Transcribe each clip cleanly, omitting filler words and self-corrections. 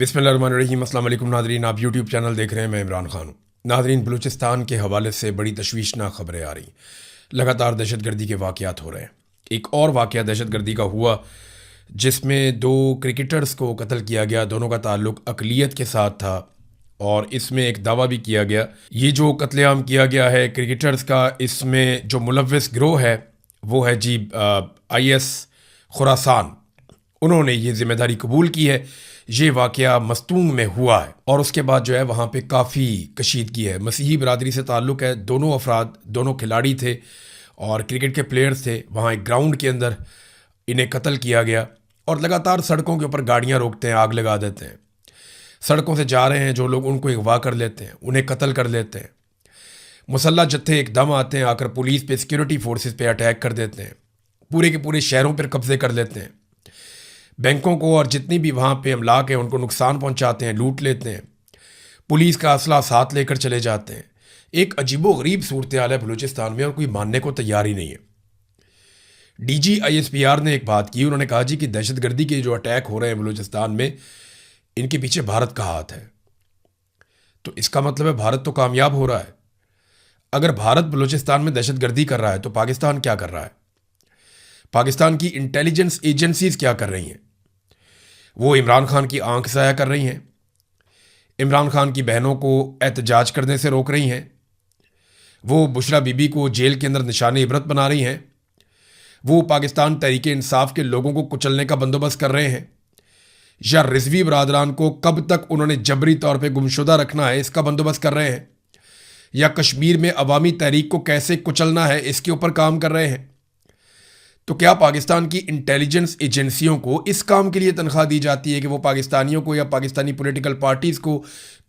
बिस्मिल्लाहिर्रहमानिर्रहीम। अस्सलाम वालेकुम नाज़रीन, आप यूट्यूब चैनल देख रहे हैं। मैं इमरान खान हूँ। नाज़रीन, बलूचिस्तान के हवाले से बड़ी तशवीशनाक खबरें आ रही, लगातार दहशतगर्दी के वाक़यात हो रहे हैं। एक और वाक़या दहशतगर्दी का हुआ जिसमें दो क्रिकेटर्स को कत्ल किया गया। दोनों का ताल्लुक अक़लियत के साथ था और इसमें एक दावा भी किया गया, ये जो कत्लेआम किया गया है क्रिकेटर्स का, इसमें जो मुलव्विस गिरोह है वो है जी IS खुरासान। उन्होंने ये जिम्मेदारी कबूल की है। ये वाक़या मस्तूंग में हुआ है और उसके बाद जो है वहाँ पे काफ़ी कशीदगी है। मसीही बरादरी से ताल्लुक़ है। दोनों अफराद, दोनों खिलाड़ी थे और क्रिकेट के प्लेयर्स थे। वहाँ एक ग्राउंड के अंदर इन्हें कत्ल किया गया और लगातार सड़कों के ऊपर गाड़ियाँ रोकते हैं, आग लगा देते हैं। सड़कों से जा रहे हैं जो लोग, उनको अगवा कर लेते हैं, उन्हें कत्ल कर लेते हैं। मुसल्लह जत्थे एकदम आते हैं, आकर पुलिस पे, सिक्योरिटी फोर्सेस पे अटैक कर देते हैं। पूरे के पूरे शहरों पर कब्जे कर लेते हैं। बैंकों को और जितनी भी वहाँ पे अमलाक हैं उनको नुकसान पहुँचाते हैं, लूट लेते हैं। पुलिस का असला साथ लेकर चले जाते हैं। एक अजीबो गरीब सूरत हाल है बलूचिस्तान में और कोई मानने को तैयार ही नहीं है। DG ISPR ने एक बात की। उन्होंने कहा जी कि दहशतगर्दी के जो अटैक हो रहे हैं बलूचिस्तान में, इनके पीछे भारत का हाथ है। तो इसका मतलब है भारत तो कामयाब हो रहा है। अगर भारत बलूचिस्तान में दहशतगर्दी कर रहा है तो पाकिस्तान क्या कर रहा है? पाकिस्तान की इंटेलिजेंस एजेंसीज क्या कर रही हैं? वो इमरान खान की आंख साया कर रही हैं। इमरान खान की बहनों को एहतजाज करने से रोक रही हैं। वो बुशरा बीबी को जेल के अंदर निशान इबरत बना रही हैं। वो पाकिस्तान तहरीक इंसाफ के लोगों को कुचलने का बंदोबस्त कर रहे हैं। या रिजवी बरादरान को कब तक उन्होंने जबरी तौर पर गुमशुदा रखना है, इसका बंदोबस्त कर रहे हैं। या कश्मीर में अवामी तहरीक को कैसे कुचलना है, इसके ऊपर काम कर रहे हैं। तो क्या पाकिस्तान की इंटेलिजेंस एजेंसियों को इस काम के लिए तनख्वाह दी जाती है कि वो पाकिस्तानियों को या पाकिस्तानी पॉलिटिकल पार्टीज़ को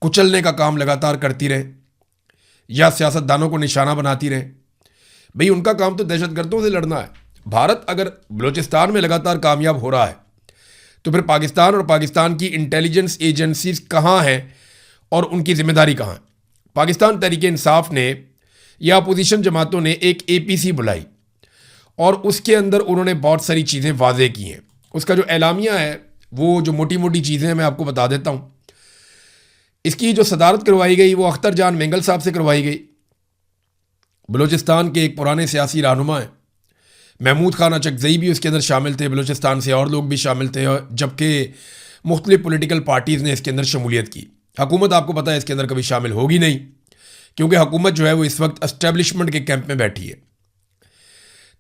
कुचलने का काम लगातार करती रहे या सियासतदानों को निशाना बनाती रहे? भाई, उनका काम तो दहशतगर्दों से लड़ना है। भारत अगर बलूचिस्तान में लगातार कामयाब हो रहा है तो फिर पाकिस्तान और पाकिस्तान की इंटेलिजेंस एजेंसीज कहाँ हैं और उनकी जिम्मेदारी कहाँ है? पाकिस्तान तहरीक इंसाफ ने या अपोजिशन जमातों ने एक APC बुलाई और उसके अंदर उन्होंने बहुत सारी चीज़ें वाज़े की हैं। उसका जो एलामिया है, वो जो मोटी मोटी चीज़ें हैं मैं आपको बता देता हूँ। इसकी जो सदारत करवाई गई वो अख्तर जान मेंगल साहब से करवाई गई। बलूचिस्तान के एक पुराने सियासी रहनुमा हैं। महमूद खान अचकज़ई भी उसके अंदर शामिल थे, बलूचिस्तान से और लोग भी शामिल थे, जबकि मुख्तलिफ पॉलिटिकल पार्टीज़ ने इसके अंदर शमूलियत की। हुकूमत आपको पता है इसके अंदर कभी शामिल होगी नहीं, क्योंकि हुकूमत जो है वो इस वक्त एस्टेब्लिशमेंट के कैंप में बैठी है।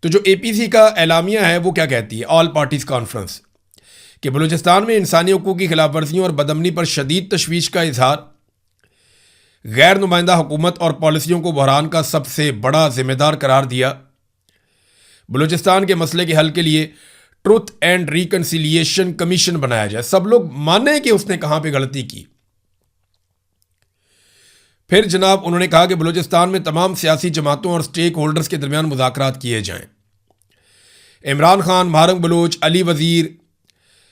तो जो APC का एलामिया है वो क्या कहती है, ऑल पार्टीज कॉन्फ्रेंस, कि बलूचिस्तान में इंसानी हकूक़ की खिलाफ वर्जियों और बदअमनी पर शदीद तशवीश का इजहार, गैर नुमाइंदा हुकूमत और पॉलिसियों को बहरान का सबसे बड़ा जिम्मेदार करार दिया। बलूचिस्तान के मसले के हल के लिए ट्रुथ एंड रिकन्सिलिएशन कमीशन बनाया जाए। सब लोग माने कि उसने कहां पे गलती की। फिर जनाब उन्होंने कहा कि बलूचिस्तान में तमाम सियासी जमातों और स्टेक होल्डर्स के दरमियान मुज़ाकरात किए जाएं। इमरान खान, महारंग बलोच, अली वज़ीर,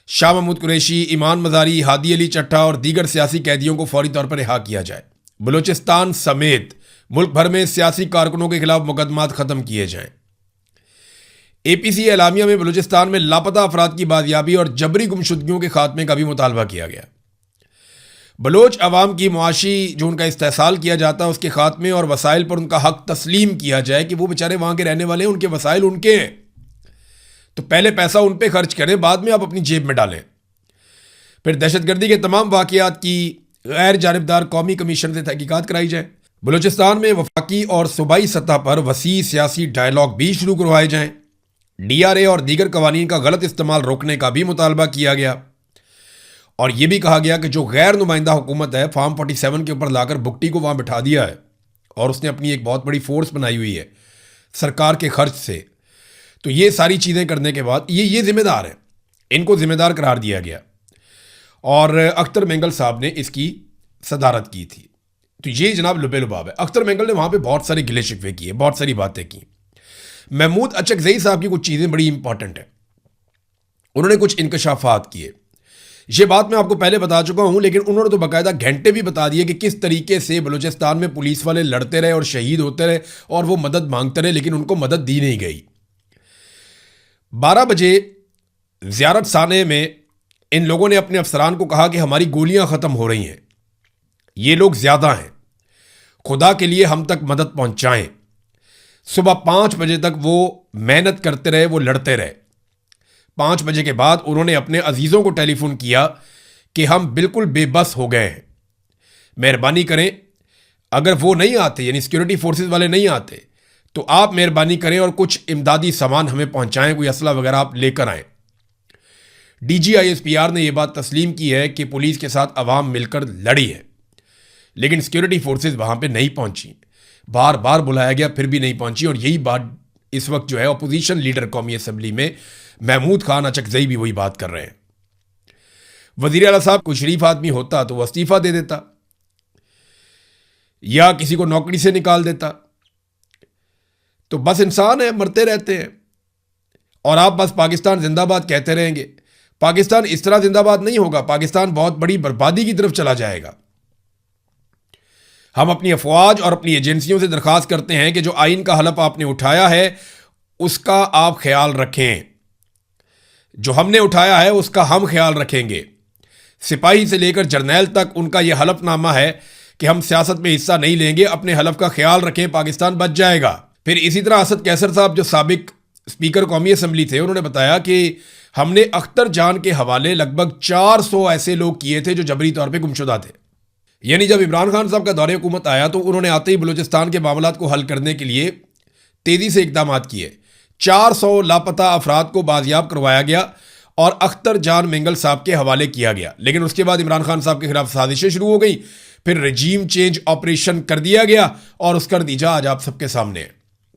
शाह महमूद कुरैशी, ईमान मज़ारी, हादी अली चट्टा और दीगर सियासी कैदियों को फौरी तौर पर रिहा किया जाए। बलूचिस्तान समेत मुल्क भर में सियासी कारकुनों के खिलाफ मुकदमात ख़त्म किए जाएं। APC एलामिया में बलूचिस्तान में लापता अफराद की बाजियाबी और जबरी गुमशुदगियों के खात्मे का भी मुतालबा किया गया। बलोच अवाम की मुआशी जो उनका इस्तेहसाल किया जाता है उसके खात्मे और वसाइल पर उनका हक तस्लीम किया जाए कि वो बेचारे वहाँ के रहने वाले हैं, उनके वसाइल उनके हैं, तो पहले पैसा उन पे खर्च करें, बाद में आप अपनी जेब में डालें। फिर दहशतगर्दी के तमाम वाक़यात की गैर जानिबदार कौमी कमीशन से तहकीकात कराई जाए। बलूचिस्तान में वफाकी और सूबाई सतह पर वसी सियासी डायलॉग भी शुरू करवाए जाएँ। DRA और दीगर कवानीन का गलत इस्तेमाल रोकने का भी मुतालबा किया गया और यह भी कहा गया कि जो गैर नुमाइंदा हुकूमत है, फार्म 47 के ऊपर लाकर बुकटी को वहाँ बिठा दिया है और उसने अपनी एक बहुत बड़ी फोर्स बनाई हुई है सरकार के खर्च से, तो ये सारी चीज़ें करने के बाद ये जिम्मेदार है, इनको जिम्मेदार करार दिया गया और अख्तर मेंगल साहब ने इसकी सदारत की थी। तो ये जनाब लुबे लुबाब है। अख्तर मेंगल ने वहाँ पर बहुत सारे गिले शिकवे किए, बहुत सारी बातें की। महमूद अचकज़ई साहब की कुछ चीज़ें बड़ी इंपॉर्टेंट है, उन्होंने कुछ इंकशाफात किए। ये बात मैं आपको पहले बता चुका हूं, लेकिन उन्होंने तो बाकायदा घंटे भी बता दिए कि किस तरीके से बलूचिस्तान में पुलिस वाले लड़ते रहे और शहीद होते रहे और वो मदद मांगते रहे, लेकिन उनको मदद दी नहीं गई। 12 बजे ज़ियारत साने में इन लोगों ने अपने अफसरान को कहा कि हमारी गोलियां खत्म हो रही हैं, ये लोग ज्यादा हैं, खुदा के लिए हम तक मदद पहुंचाएं। सुबह 5 बजे तक वो मेहनत करते रहे, वो लड़ते रहे। 5 बजे के बाद उन्होंने अपने अजीजों को टेलीफोन किया कि हम बिल्कुल बेबस हो गए हैं, मेहरबानी करें, अगर वो नहीं आते, यानी सिक्योरिटी फोर्सेस वाले नहीं आते, तो आप मेहरबानी करें और कुछ इमदादी सामान हमें पहुंचाएं, कोई असला वगैरह आप लेकर आएं। DGISPR ने यह बात तस्लीम की है कि पुलिस के साथ अवाम मिलकर लड़ी है, लेकिन सिक्योरिटी फोर्सेस वहां पे नहीं पहुंची। बार बार बुलाया गया, फिर भी नहीं पहुंची। और यही बात इस वक्त जो है अपोजिशन लीडर कौमी असम्बली में महमूद खान अचकजई भी वही बात कर रहे हैं। वजीर आला साहब कोई शरीफ आदमी होता तो वह इस्तीफा दे देता या किसी को नौकरी से निकाल देता। तो बस इंसान है, मरते रहते हैं और आप बस पाकिस्तान जिंदाबाद कहते रहेंगे। पाकिस्तान इस तरह जिंदाबाद नहीं होगा, पाकिस्तान बहुत बड़ी बर्बादी की तरफ चला जाएगा। हम अपनी अफवाज और अपनी एजेंसियों से दरखास्त करते हैं कि जो आइन का हलफ आपने उठाया है उसका आप ख्याल रखें, जो हमने उठाया है उसका हम ख्याल रखेंगे। सिपाही से लेकर जर्नैल तक उनका यह हलफनामा है कि हम सियासत में हिस्सा नहीं लेंगे, अपने हलफ का ख्याल रखें, पाकिस्तान बच जाएगा। फिर इसी तरह असद कैसर साहब जो साबिक स्पीकर कौमी असम्बली थे, उन्होंने बताया कि हमने अख्तर जान के हवाले लगभग 400 ऐसे लोग किए थे जो जबरी तौर पर गुमशुदा थे। यानी जब इमरान खान साहब का दौरे हुकूमत आया तो उन्होंने आते ही बलूचिस्तान के मामलात को हल करने के लिए तेजी से इकदाम किए। 400 लापता अफराद को बाजियाब करवाया गया और अख्तर जान मेंगल साहब के हवाले किया गया। लेकिन उसके बाद इमरान खान साहब के खिलाफ साजिशें शुरू हो गई, फिर रजीम चेंज ऑपरेशन कर दिया गया और उसका नतीजा आज आप सबके सामने है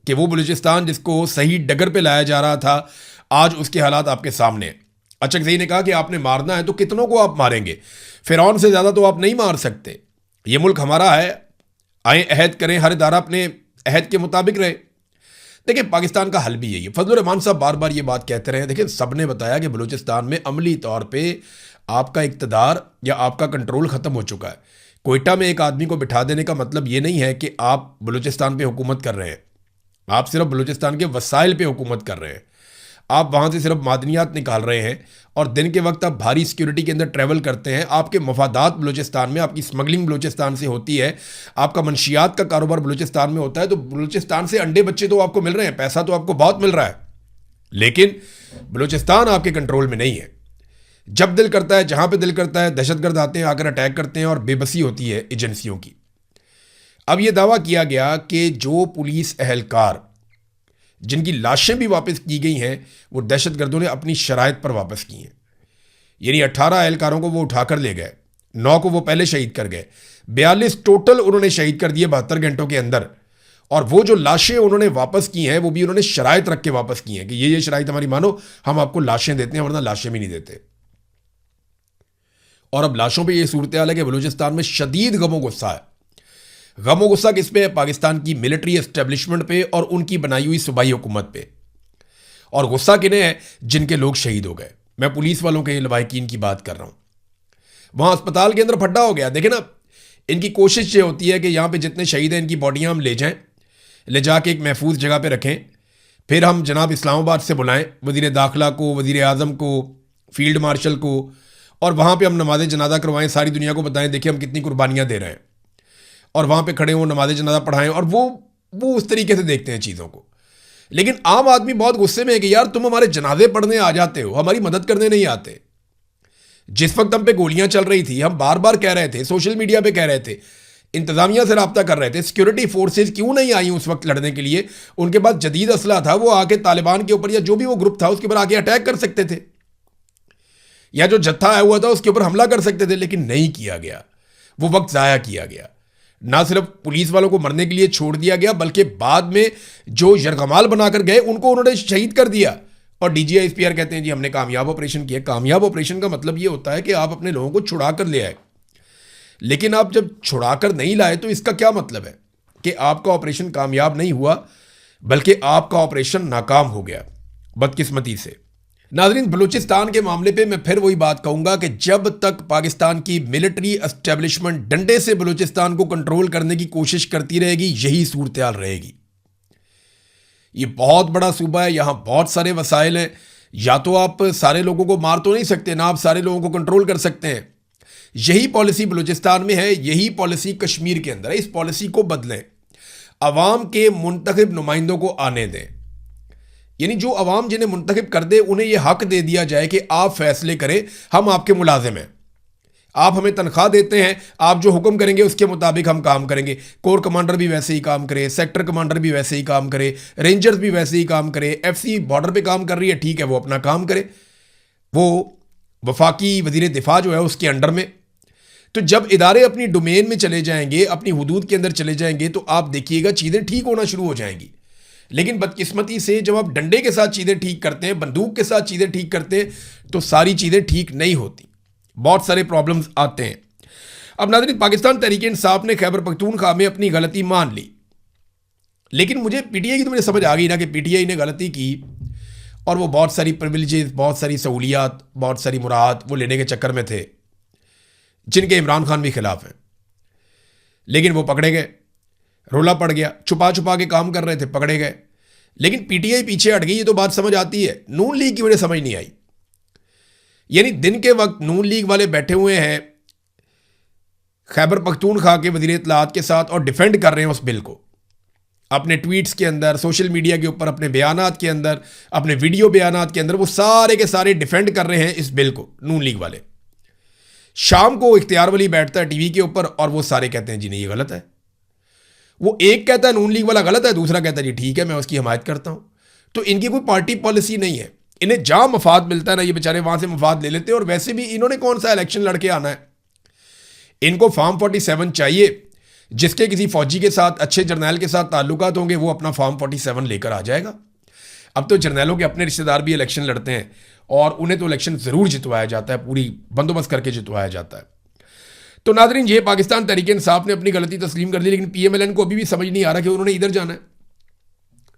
कि वो बलूचिस्तान जिसको सही डगर पे लाया जा रहा था, आज उसके हालात आपके सामने हैं। अचकज़ई ने कहा कि आपने मारना है तो कितनों को आप मारेंगे, फिरौन से ज़्यादा तो आप नहीं मार सकते। ये मुल्क हमारा है, आए अहद करें, हर इदारा अपने अहद के मुताबिक रहे। देखिए पाकिस्तान का हल भी यही है। फजलुर रहमान साहब बार बार ये बात कहते रहे। देखिए सब ने बताया कि बलूचिस्तान में अमली तौर पे आपका इक़्तिदार या आपका कंट्रोल ख़त्म हो चुका है। कोयटा में एक आदमी को बिठा देने का मतलब ये नहीं है कि आप बलूचिस्तान पे हुकूमत कर रहे हैं, आप सिर्फ बलूचिस्तान के वसाइल पे हुकूमत कर रहे हैं। आप वहाँ से सिर्फ मादनियात निकाल रहे हैं और दिन के वक्त आप भारी सिक्योरिटी के अंदर ट्रैवल करते हैं। आपके मफादात बलूचिस्तान में, आपकी स्मगलिंग बलूचिस्तान से होती है, आपका मंशियात का कारोबार बलूचिस्तान में होता है। तो बलूचिस्तान से अंडे बच्चे तो आपको मिल रहे हैं, पैसा तो आपको बहुत मिल रहा है, लेकिन बलूचिस्तान आपके कंट्रोल में नहीं है। जब दिल करता है, जहाँ पर दिल करता है, दहशतगर्द आते हैं, आकर अटैक करते हैं और बेबसी होती है एजेंसियों की। अब यह दावा किया गया कि जो पुलिस एहलकार जिनकी लाशें भी वापस की गई हैं वो दहशतगर्दों ने अपनी शराइत पर वापस की हैं। यानी 18 एहलकारों को वो उठाकर ले गए, 9 को वो पहले शहीद कर गए, 42 टोटल उन्होंने शहीद कर दिए 72 घंटों के अंदर। और वो जो लाशें उन्होंने वापस की हैं वो भी उन्होंने शराइत रख के वापस की हैं कि ये शराइत हमारी मानो, हम आपको लाशें देते हैं, वरना लाशें भी नहीं देते। और अब लाशों पर यह सूरत हाल है कि बलूचिस्तान में शदीद गमो गुस्सा है। गम और गुस्सा किस पे है? पाकिस्तान की मिलिट्री एस्टेब्लिशमेंट पे और उनकी बनाई हुई सूबाई हुकूमत पे। और गुस्सा किन्हें है? जिनके लोग शहीद हो गए। मैं पुलिस वालों के लवाहिकीन की बात कर रहा हूं। वहां अस्पताल के अंदर फड्डा हो गया। देखें ना, इनकी कोशिश ये होती है कि यहां पे जितने शहीद हैं इनकी बॉडियां हम ले जाएं, ले जाके एक महफूज जगह पे रखें, फिर हम जनाब इस्लामाबाद से बुलाएं वज़ीर दाखिला को, वज़ीर आज़म को, फील्ड मार्शल को, और वहां पे हम नमाज जनाजा करवाएं, सारी दुनिया को बताएं देखिए हम कितनी कुर्बानियां दे रहे हैं, और वहाँ पे खड़े हों, नमाज जनाजा पढ़ाएं। और वो उस तरीके से देखते हैं चीज़ों को। लेकिन आम आदमी बहुत गुस्से में है कि यार तुम हमारे जनाजे पढ़ने आ जाते हो, हमारी मदद करने नहीं आते। जिस वक्त हम पे गोलियां चल रही थी, हम बार बार कह रहे थे, सोशल मीडिया पे कह रहे थे, इंतजामिया से रब्ता कर रहे थे, सिक्योरिटी फोर्सेज क्यों नहीं आई उस वक्त लड़ने के लिए? उनके पास जदीद असला था, वो आके तालिबान के ऊपर या जो भी वो ग्रुप था उसके ऊपर आके अटैक कर सकते थे, या जो जत्था आया हुआ था उसके ऊपर हमला कर सकते थे, लेकिन नहीं किया गया। वो वक्त ज़ाया किया गया। ना सिर्फ पुलिस वालों को मरने के लिए छोड़ दिया गया, बल्कि बाद में जो यरगमाल बनाकर गए उनको उन्होंने शहीद कर दिया। और DGISPR कहते हैं जी हमने कामयाब ऑपरेशन किया। कामयाब ऑपरेशन का मतलब ये होता है कि आप अपने लोगों को छुड़ा कर ले आए, लेकिन आप जब छुड़ा कर नहीं लाए तो इसका क्या मतलब है? कि आपका ऑपरेशन कामयाब नहीं हुआ, बल्कि आपका ऑपरेशन नाकाम हो गया बदकिस्मती से। नाज़रीन, बलूचिस्तान के मामले पे मैं फिर वही बात कहूँगा कि जब तक पाकिस्तान की मिलिट्री एस्टेब्लिशमेंट डंडे से बलूचिस्तान को कंट्रोल करने की कोशिश करती रहेगी, यही सूरत हाल रहेगी। ये बहुत बड़ा सूबा है, यहाँ बहुत सारे वसाइल हैं, या तो आप सारे लोगों को मार तो नहीं सकते ना, आप सारे लोगों को कंट्रोल कर सकते हैं। यही पॉलिसी बलूचिस्तान में है, यही पॉलिसी कश्मीर के अंदर है। इस पॉलिसी को बदलें, अवाम के मुंतखब नुमाइंदों को आने दें। यानी जो अवाम जिन्हें मुंतखब कर दे उन्हें यह हक दे दिया जाए कि आप फैसले करें, हम आपके मुलाजिम हैं, आप हमें तनख्वाह देते हैं, आप जो हुक्म करेंगे उसके मुताबिक हम काम करेंगे। कोर कमांडर भी वैसे ही काम करे, सेक्टर कमांडर भी वैसे ही काम करे, रेंजर्स भी वैसे ही काम करे। एफसी बॉर्डर पे काम कर रही है, ठीक है, वो अपना काम करे, वो वफाकी वजीर दिफा जो है उसके अंडर में। तो जब इदारे अपनी डोमेन में चले जाएंगे, अपनी हुदूद के अंदर चले जाएंगे, तो आप देखिएगा चीज़ें ठीक होना शुरू हो जाएंगी। लेकिन बदकिस्मती से जब आप डंडे के साथ चीज़ें ठीक करते हैं, बंदूक के साथ चीज़ें ठीक करते हैं, तो सारी चीज़ें ठीक नहीं होती, बहुत सारे प्रॉब्लम्स आते हैं। अब नाज़रीन, पाकिस्तान तहरीक इंसाफ ने खैबर पख्तूनख्वा में अपनी गलती मान ली, लेकिन मुझे पीटीआई की तो मुझे समझ आ गई ना कि पीटीआई ने गलती की और वो बहुत सारी प्रिविलेजेस, बहुत सारी सहूलियात, बहुत सारी मुराद वो लेने के चक्कर में थे, जिनके इमरान खान भी खिलाफ हैं। लेकिन वो पकड़े गए, रोला पड़ गया, छुपा छुपा के काम कर रहे थे, पकड़े गए। लेकिन पीटीआई पीछे हट गई, ये तो बात समझ आती है। नून लीग की वजह समझ नहीं आई। यानी दिन के वक्त नून लीग वाले बैठे हुए हैं खैबर पख्तूनख्वा के वज़ीर इत्तलाआत के साथ और डिफेंड कर रहे हैं उस बिल को, अपने ट्वीट्स के अंदर, सोशल मीडिया के ऊपर, अपने बयानात के अंदर, अपने वीडियो बयानात के अंदर, वो सारे के सारे डिफेंड कर रहे हैं इस बिल को, नून लीग वाले। शाम को इख्तियार वली बैठता है टीवी के ऊपर और वो सारे कहते हैं जी नहीं ये गलत है। वो एक कहता है नून लीग वाला गलत है, दूसरा कहता है जी ठीक है मैं उसकी हिमायत करता हूं। तो इनकी कोई पार्टी पॉलिसी नहीं है, इन्हें जहां मफाद मिलता है ना, ये बेचारे वहां से मफाद ले लेते हैं। और वैसे भी इन्होंने कौन सा इलेक्शन लड़के आना है, इनको फॉर्म 47 चाहिए। जिसके किसी फौजी के साथ, अच्छे जर्नैल के साथ ताल्लुकात होंगे, वो अपना फॉर्म 47 लेकर आ जाएगा। अब तो जर्नैलों के अपने रिश्तेदार भी इलेक्शन लड़ते हैं और उन्हें तो इलेक्शन ज़रूर जितवाया जाता है, पूरी बंदोबस्त करके जितवाया जाता है। तो नाज़रीन, ये पाकिस्तान तहरीक इंसाफ ने अपनी गलती तस्लीम कर ली, लेकिन पीएमएलएन को अभी भी समझ नहीं आ रहा कि उन्होंने इधर जाना है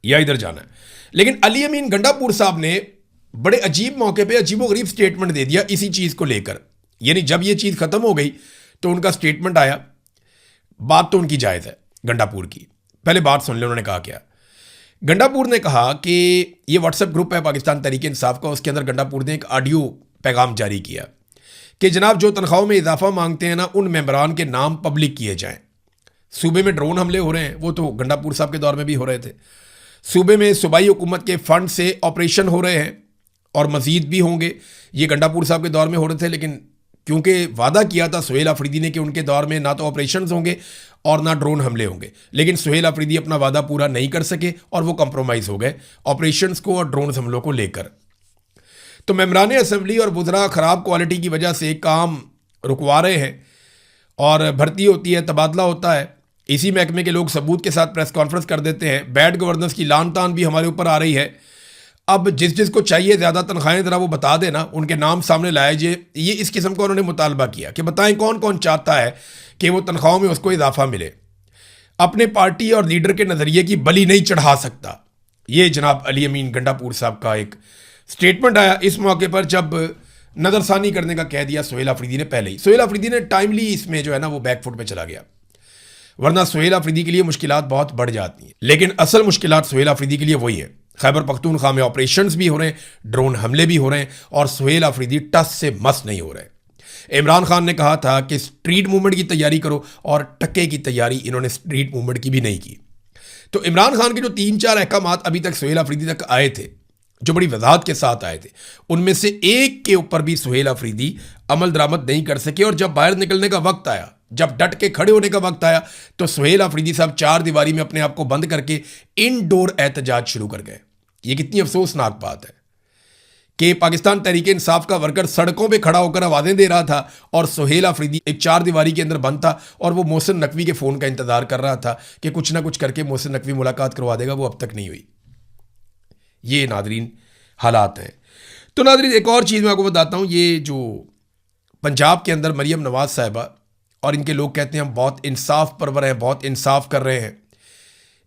या इधर जाना है। लेकिन अली अमीन गंडापुर साहब ने बड़े अजीब मौके पे अजीबोगरीब स्टेटमेंट दे दिया इसी चीज़ को लेकर। यानी जब ये चीज़ ख़त्म हो गई तो उनका स्टेटमेंट आया। बात तो उनकी जायज़ है गंडापुर की, पहले बात सुन ले उन्होंने कहा क्या। गंडापुर ने कहा कि ये व्हाट्सएप ग्रुप है पाकिस्तान तहरीक इंसाफ का, उसके अंदर गंडापुर ने एक ऑडियो पैगाम जारी किया कि जनाब जो तनख्वाहों में इजाफा मांगते हैं ना, उन मेंबरान के नाम पब्लिक किए जाएं। सूबे में ड्रोन हमले हो रहे हैं, वो तो गंडापुर साहब के दौर में भी हो रहे थे। सूबे में सूबाई हुकूमत के फंड से ऑपरेशन हो रहे हैं और मज़ीद भी होंगे, ये गंडापुर साहब के दौर में हो रहे थे। लेकिन क्योंकि वादा किया था सुहेल अफरीदी ने कि उनके दौर में ना तो ऑपरेशंस होंगे और ना ड्रोन हमले होंगे, लेकिन सुहेल अफरीदी अपना वादा पूरा नहीं कर सके और वो कंप्रोमाइज़ हो गए ऑपरेशंस को और ड्रोन हमलों को लेकर। तो मेंबरान असम्बली और वज़रा ख़राब क्वालिटी की वजह से काम रुकवा रहे हैं और भर्ती होती है, तबादला होता है, इसी महकमे के लोग सबूत के साथ प्रेस कॉन्फ्रेंस कर देते हैं। बैड गवर्नेंस की लान तान भी हमारे ऊपर आ रही है। अब जिस जिसको चाहिए ज़्यादा तनख्वाहें ज़रा वो बता देना, उनके नाम सामने लाए जे। ये इस किस्म का उन्होंने मुतालबा किया कि बताएं कौन कौन चाहता है कि वो तनख्वाहों में उसको इजाफा मिले, अपने पार्टी और लीडर के नज़रिए की बलि नहीं चढ़ा सकता। ये जनाब अली अमीन गंडापुर साहब का एक स्टेटमेंट आया इस मौके पर, जब नज़रसानी करने का कह दिया सुहेल अफरीदी ने पहले ही। सुहेल अफरीदी ने टाइमली इसमें जो है ना वो बैकफुट पे चला गया, वरना सुहेल अफरीदी के लिए मुश्किलात बहुत बढ़ जाती हैं। लेकिन असल मुश्किलात सुहेल अफरीदी के लिए वही है। खैबर पख्तूनख्वा में ऑपरेशंस भी हो रहे हैं, ड्रोन हमले भी हो रहे हैं और सुहेल अफरीदी टस से मस नहीं हो रहे। इमरान खान ने कहा था कि स्ट्रीट मूवमेंट की तैयारी करो और टक्के की तैयारी इन्होंने स्ट्रीट मूवमेंट की भी नहीं की। तो इमरान खान के जो 3-4 अहकामात अभी तक सुहेल अफरीदी तक आए थे, जो बड़ी वजाहत के साथ आए थे, उनमें से एक के ऊपर भी सुहेल अफरीदी अमल दरामद नहीं कर सके। और जब बाहर निकलने का वक्त आया, जब डट के खड़े होने का वक्त आया, तो सुहेल अफरीदी साहब 4 दीवारी में अपने आप को बंद करके इनडोर एहतजाज शुरू कर गए। ये कितनी अफसोसनाक बात है कि पाकिस्तान तहरीक इंसाफ का वर्कर सड़कों पे खड़ा होकर आवाज़ें दे रहा था और सुहेल अफरीदी एक 4 दीवारी के अंदर बंद था और वो मोहसिन नकवी के फ़ोन का इंतज़ार कर रहा था कि कुछ ना कुछ करके मोहसिन नकवी मुलाकात करवा देगा। वो अब तक नहीं हुई। ये नादरीन हालात हैं। तो नादरीन एक और चीज़ मैं आपको बताता हूँ, ये जो पंजाब के अंदर मरियम नवाज साहिबा और इनके लोग कहते हैं हम बहुत इंसाफ परवर हैं, बहुत इंसाफ कर रहे हैं।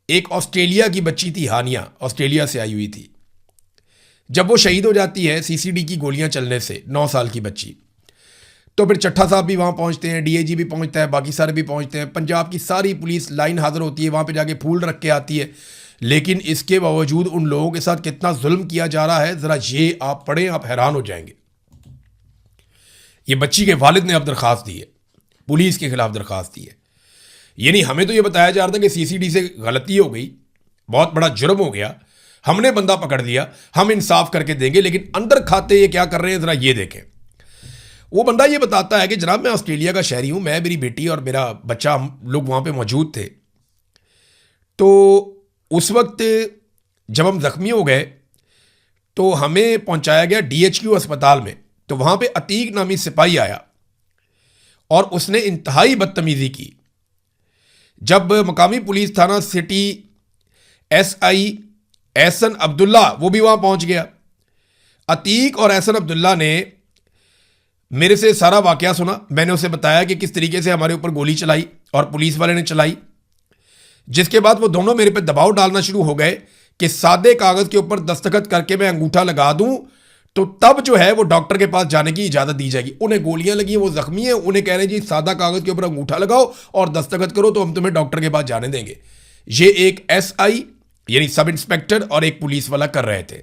एक ऑस्ट्रेलिया की बच्ची थी हानिया, ऑस्ट्रेलिया से आई हुई थी। जब वो शहीद हो जाती है सीसीडी की गोलियां चलने से, 9 साल की बच्ची, तो फिर चट्ठा साहब भी वहाँ पहुँचते हैं, डीआईजी भी पहुँचता है, बाकी सारे भी पहुँचते हैं, पंजाब की सारी पुलिस लाइन हाजिर होती है, वहाँ पे जाके फूल रख के आती है। लेकिन इसके बावजूद उन लोगों के साथ कितना जुल्म किया जा रहा है, ज़रा ये आप पढ़ें, आप हैरान हो जाएंगे। ये बच्ची के वालिद ने अब दरख्वास्त दी है, पुलिस के खिलाफ दरख्वास्त दी है। यानी हमें तो ये बताया जा रहा था कि सीसीडी से गलती हो गई, बहुत बड़ा जुर्म हो गया, हमने बंदा पकड़ लिया, हम इंसाफ करके देंगे, लेकिन अंदर खाते ये क्या कर रहे हैं ज़रा ये देखें। वो बंदा ये बताता है कि जनाब मैं ऑस्ट्रेलिया का शहरी हूँ, मैं, मेरी बेटी और मेरा बच्चा, हम लोग वहाँ पे मौजूद थे। तो उस वक्त जब हम ज़ख्मी हो गए तो हमें पहुँचाया गया DHQ अस्पताल में। तो वहाँ पे अतीक नामी सिपाही आया और उसने इंतहाई बदतमीज़ी की। जब मकामी पुलिस थाना सिटी SI एहसन अब्दुल्ला वो भी वहाँ पहुँच गया, अतीक और एहसन अब्दुल्ला ने मेरे से सारा वाकया सुना। मैंने उसे बताया कि किस तरीके से हमारे ऊपर गोली चलाई और पुलिस वाले ने चलाई, जिसके बाद वो दोनों मेरे पे दबाव डालना शुरू हो गए कि सादे कागज़ के ऊपर दस्तखत करके मैं अंगूठा लगा दूं तो तब जो है वो डॉक्टर के पास जाने की इजाज़त दी जाएगी। उन्हें गोलियां लगी हैं, वो ज़ख्मी हैं, उन्हें कह रहे हैं जी सादा कागज़ के ऊपर अंगूठा लगाओ और दस्तखत करो तो हम तुम्हें डॉक्टर के पास जाने देंगे। ये एक SI यानी सब इंस्पेक्टर और एक पुलिस वाला कर रहे थे।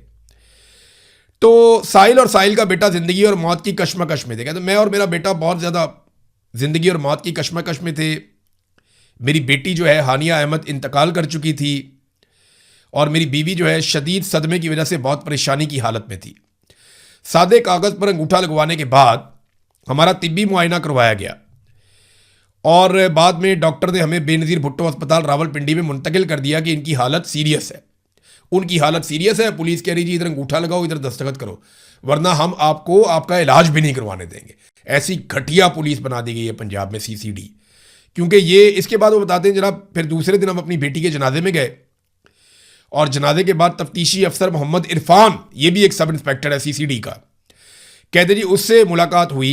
तो साहिल और साहिल का बेटा ज़िंदगी और मौत की कश्मकश में थे। कहते मैं और मेरा बेटा बहुत ज़्यादा ज़िंदगी और मौत की कश्मकश में थे। मेरी बेटी जो है हानिया अहमद इंतकाल कर चुकी थी और मेरी बीवी जो है शदीद सदमे की वजह से बहुत परेशानी की हालत में थी। सादे कागज़ पर अंगूठा लगवाने के बाद हमारा तिब्बी मुआयना करवाया गया और बाद में डॉक्टर ने हमें बेनज़ीर भुट्टो अस्पताल रावलपिंडी में मुंतकिल कर दिया कि इनकी हालत सीरियस है। उनकी हालत सीरियस है, पुलिस कह रही जी इधर अंगूठा लगाओ, इधर दस्तखत करो, वरना हम आपको आपका इलाज भी नहीं करवाने देंगे। ऐसी घटिया पुलिस बना दी गई है पंजाब में CCD। क्योंकि ये इसके बाद वो बताते हैं जनाब फिर दूसरे दिन हम अपनी बेटी के जनाजे में गए और जनाजे के बाद तफ्तीशी अफसर मोहम्मद इरफान, ये भी एक सब इंस्पेक्टर है CCD का, कहते जी उससे मुलाकात हुई।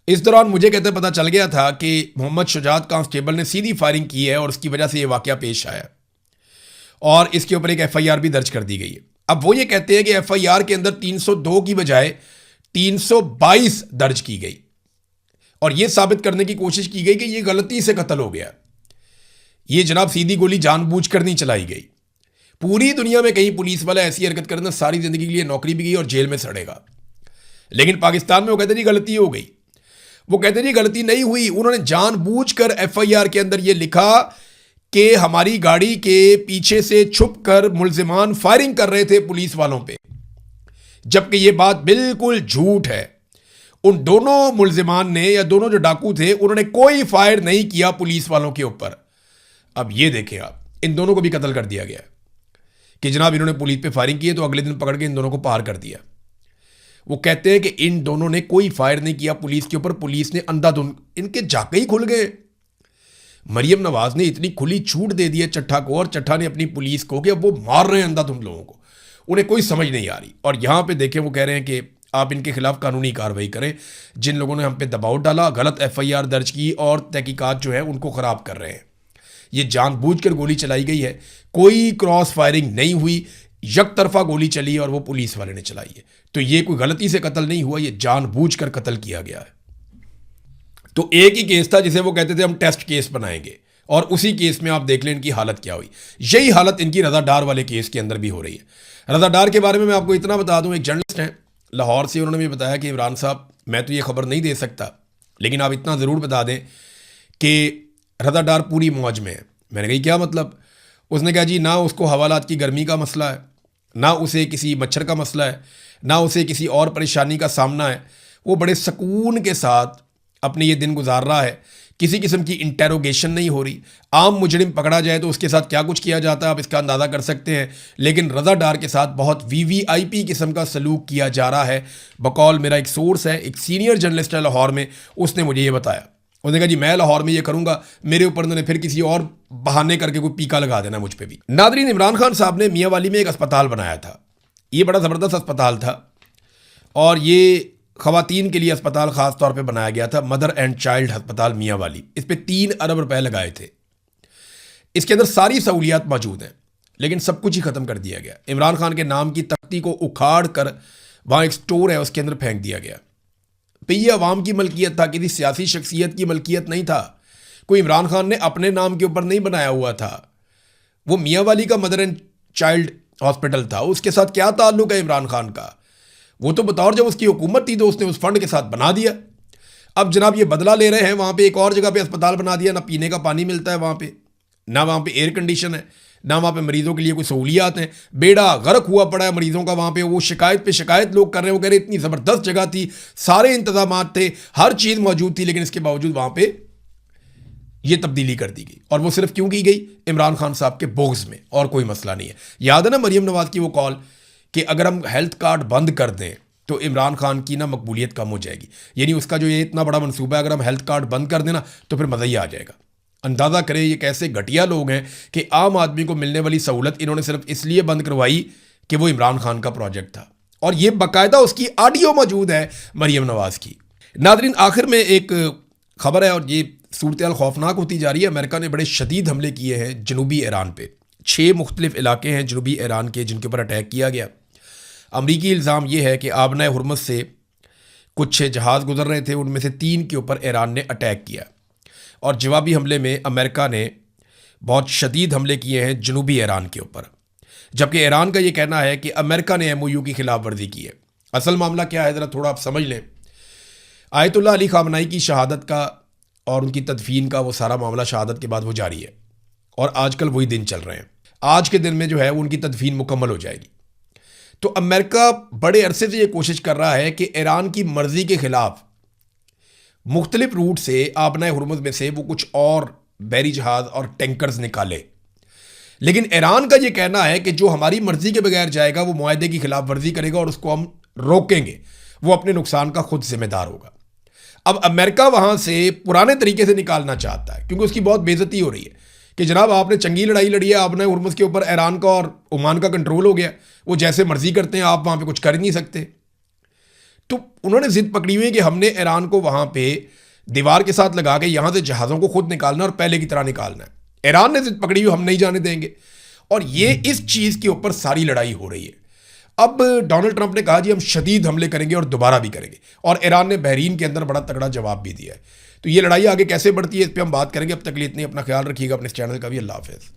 इस दौरान मुझे कहते पता चल गया था कि मोहम्मद शुजात कांस्टेबल ने सीधी फायरिंग की है और उसकी वजह से ये वाकया पेश आया और इसके ऊपर एक FIR भी दर्ज कर दी गई है। अब वो ये कहते हैं कि FIR के अंदर 302 की बजाय 322 दर्ज की गई और ये साबित करने की कोशिश की गई कि ये गलती से कत्ल हो गया। ये जनाब सीधी गोली जानबूझकर नहीं चलाई गई। पूरी दुनिया में कहीं पुलिस वाला ऐसी हरकत करना सारी जिंदगी के लिए नौकरी भी गई और जेल में सड़ेगा, लेकिन पाकिस्तान में वो कहते जी गलती हो गई। वो कहते जी गलती नहीं हुई, उन्होंने जानबूझकर FIR के अंदर ये लिखा कि हमारी गाड़ी के पीछे से छुपकर मुल्जिमान फायरिंग कर रहे थे पुलिस वालों पे, जबकि ये बात बिल्कुल झूठ है। उन दोनों मुल्जिमान ने या दोनों जो डाकू थे उन्होंने कोई फायर नहीं किया पुलिस वालों के ऊपर। अब ये देखें आप, इन दोनों को भी कत्ल कर दिया गया कि जनाब इन्होंने पुलिस पे फायरिंग की है तो अगले दिन पकड़ के इन दोनों को पार कर दिया। वो कहते हैं कि इन दोनों ने कोई फायर नहीं किया पुलिस के ऊपर, पुलिस ने अंधाधुंध, इनके जाके ही खुल गए। मरियम नवाज ने इतनी खुली छूट दे दी है चट्ठा को और चट्ठा ने अपनी पुलिस को कि अब वो मार रहे हैं अंधाधुंध लोगों को, उन्हें कोई समझ नहीं आ रही। और यहाँ पे देखें वो कह रहे हैं कि आप इनके खिलाफ कानूनी कार्रवाई करें, जिन लोगों ने हम पे दबाव डाला, गलत FIR दर्ज की और तहकीकात जो है उनको ख़राब कर रहे हैं। ये जानबूझकर गोली चलाई गई है, कोई क्रॉस फायरिंग नहीं हुई, एक तरफा गोली चली और वो पुलिस वाले ने चलाई है। तो ये कोई गलती से कत्ल नहीं हुआ, ये जानबूझकर कत्ल किया गया है। तो एक ही केस था जिसे वो कहते थे हम टेस्ट केस बनाएंगे और उसी केस में आप देख लें इनकी हालत क्या हुई। यही हालत इनकी रज़ा डार वाले केस के अंदर भी हो रही है। रज़ा डार के बारे में मैं आपको इतना बता दूं, एक जर्नलिस्ट हैं लाहौर से, उन्होंने भी बताया कि इमरान साहब मैं तो ये खबर नहीं दे सकता, लेकिन आप इतना ज़रूर बता दें कि रज़ा डार पूरी मौज में है। मैंने कही क्या मतलब? उसने कहा जी ना उसको हवालात की गर्मी का मसला है, ना उसे किसी मच्छर का मसला है, ना उसे किसी और परेशानी का सामना है। वो बड़े सुकून के साथ अपने ये दिन गुजार रहा है, किसी किस्म की इंटेरोगेशन नहीं हो रही। आम मुजरिम पकड़ा जाए तो उसके साथ क्या कुछ किया जाता है आप इसका अंदाज़ा कर सकते हैं, लेकिन रज़ा डार के साथ बहुत VVIP किस्म का सलूक किया जा रहा है। बकौल मेरा एक सोर्स है, एक सीनियर जर्नलिस्ट है लाहौर में, उसने मुझे ये बताया। उसने कहा जी मैं लाहौर में ये करूँगा, मेरे ऊपर उन्होंने फिर किसी और बहाने करके कोई पीका लगा देना मुझ पर भी। नादरीन, इमरान खान साहब ने मियाँ वाली में एक अस्पताल बनाया था। ये बड़ा ज़बरदस्त अस्पताल था और ये ख़वातीन के लिए अस्पताल ख़ास तौर पे बनाया गया था, मदर एंड चाइल्ड अस्पताल मियाँ वाली। इस पे 3 अरब रुपए लगाए थे। इसके अंदर सारी सहूलियात मौजूद हैं, लेकिन सब कुछ ही ख़त्म कर दिया गया। इमरान खान के नाम की तख्ती को उखाड़ कर वहाँ एक स्टोर है उसके अंदर फेंक दिया गया। तो ये अवाम की मलकियत था, किसी सियासी शख्सियत की मलकियत नहीं था। कोई इमरान खान ने अपने नाम के ऊपर नहीं बनाया हुआ था। वो मियाँ वाली का मदर एंड चाइल्ड हॉस्पिटल था, उसके साथ क्या ताल्लुक है इमरान खान का? वो तो बतौर जब उसकी हुकूमत थी तो उसने उस फंड के साथ बना दिया। अब जनाब ये बदला ले रहे हैं, वहाँ पे एक और जगह पे अस्पताल बना दिया, ना पीने का पानी मिलता है वहाँ पे, ना वहाँ पे एयर कंडीशन है, ना वहाँ पे मरीजों के लिए कोई सहूलियात हैं। बेड़ा गर्क हुआ पड़ा है मरीजों का वहाँ पे। वो शिकायत पे शिकायत लोग कर रहे हैं, वो कह रहे इतनी ज़बरदस्त जगह थी, सारे इंतजाम थे, हर चीज़ मौजूद थी, लेकिन इसके बावजूद वहाँ पे ये तब्दीली कर दी गई। और वो सिर्फ क्यों की गई? इमरान खान साहब के बोग्स में, और कोई मसला नहीं है। याद है ना मरीम नवाज की वो कॉल कि अगर हम हेल्थ कार्ड बंद कर दें तो इमरान खान की ना मकबूलियत कम हो जाएगी। यानी उसका जो ये इतना बड़ा मनसूबा है, अगर हम हेल्थ कार्ड बंद कर दें ना तो फिर मज़ा ही आ जाएगा। अंदाज़ा करें ये कैसे घटिया लोग हैं कि आम आदमी को मिलने वाली सहूलत इन्होंने सिर्फ इसलिए बंद करवाई कि वो इमरान खान का प्रोजेक्ट था। और ये बाकायदा उसकी ऑडियो मौजूद है मरीम नवाज की। नादरीन, आखिर में एक खबर है, और ये सूरत हाल खौफनाक होती जा रही है। अमेरिका ने बड़े शदीद हमले किए हैं जनूबी ईरान पे। 6 मुख्तलिफ इलाके हैं जनूबी ईरान के जिनके ऊपर अटैक किया गया। अमरीकी इल्ज़ाम ये है कि आबना हुरमुज़ से कुछ जहाज़ गुजर रहे थे, उनमें से 3 के ऊपर ईरान ने अटैक किया, और जवाबी हमले में अमेरिका ने बहुत शदीद हमले किए हैं जनूबी ईरान के ऊपर। जबकि ईरान का ये कहना है कि अमेरिका ने MOU की खिलाफ वर्जी की है। असल मामला क्या है ज़रा थोड़ा आप समझ लें। आयतुल्लाह अली ख़ामनेई की शहादत का और उनकी तदफीन का वो सारा मामला शहादत के बाद वो जारी है, और आजकल वही दिन चल रहे हैं। आज के दिन में जो है उनकी तदफीन मुकम्मल हो जाएगी। तो अमेरिका बड़े अरसे से ये कोशिश कर रहा है कि ईरान की मर्ज़ी के ख़िलाफ़ मुख्तलिफ रूट से आबना हुरमुज़ में से वो कुछ और बैरी जहाज़ और टैंकर्स निकाले। लेकिन ईरान का ये कहना है कि जो हमारी मर्ज़ी के बगैर जाएगा वो मुआहदे की खिलाफ वर्जी करेगा और उसको हम रोकेंगे, वो अपने नुकसान का खुद जिम्मेदार होगा। अब अमेरिका वहाँ से पुराने तरीके से निकालना चाहता है, क्योंकि उसकी बहुत बेइज्जती हो रही है कि जनाब आपने चंगी लड़ाई लड़ी है, आबना हुरमुज़ के ऊपर ईरान का और ओमान का कंट्रोल हो गया, वो जैसे मर्जी करते हैं, आप वहाँ पे कुछ कर ही नहीं सकते। तो उन्होंने जिद पकड़ी हुई है कि हमने ईरान को वहाँ पे दीवार के साथ लगा के यहाँ से जहाज़ों को खुद निकालना और पहले की तरह निकालना है। ईरान ने जिद पकड़ी हुई, हम नहीं जाने देंगे, और ये इस चीज़ के ऊपर सारी लड़ाई हो रही है। अब डोनाल्ड ट्रंप ने कहा जी हम शदीद हमले करेंगे और दोबारा भी करेंगे, और ईरान ने बहरीन के अंदर बड़ा तगड़ा जवाब भी दिया है। तो ये लड़ाई आगे कैसे बढ़ती है इस पर हम बात करेंगे। अब तक के लिए इतनी, अपना ख्याल रखिएगा, अपने इस चैनल का भी। अल्लाह हाफ़िज़।